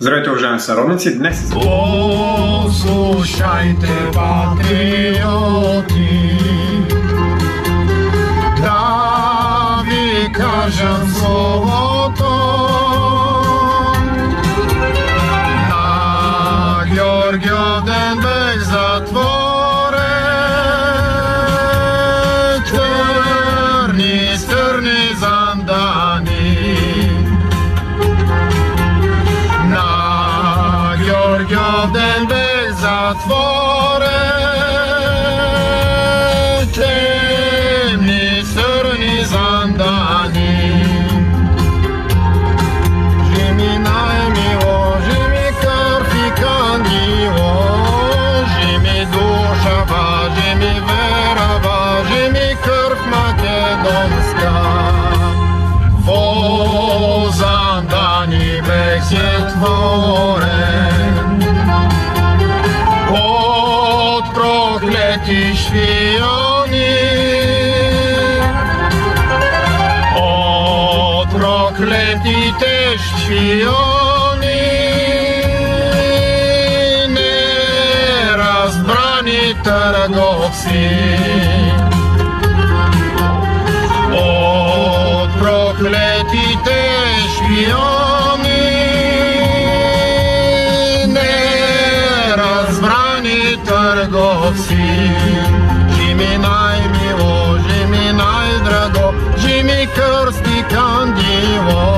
Здравейте, уважаеми сънародници! Днес Послушайте, патриоти, да ви кажем словото на Георгиев ден бех затворен. Търни зандани на Георгиев ден бех затворен. Темни сърни зандани. Жими най-мило, жими кръв и кандило, жими душава, жими верава, жими кръв македонска. Во зандани бех затворен от проклети шпиони, от проклетите шпиони, неразбрани търговци. От проклетите шпиони, неразбрани търговци. Жими най-мило, жими най-драго, жими кръсти кандило.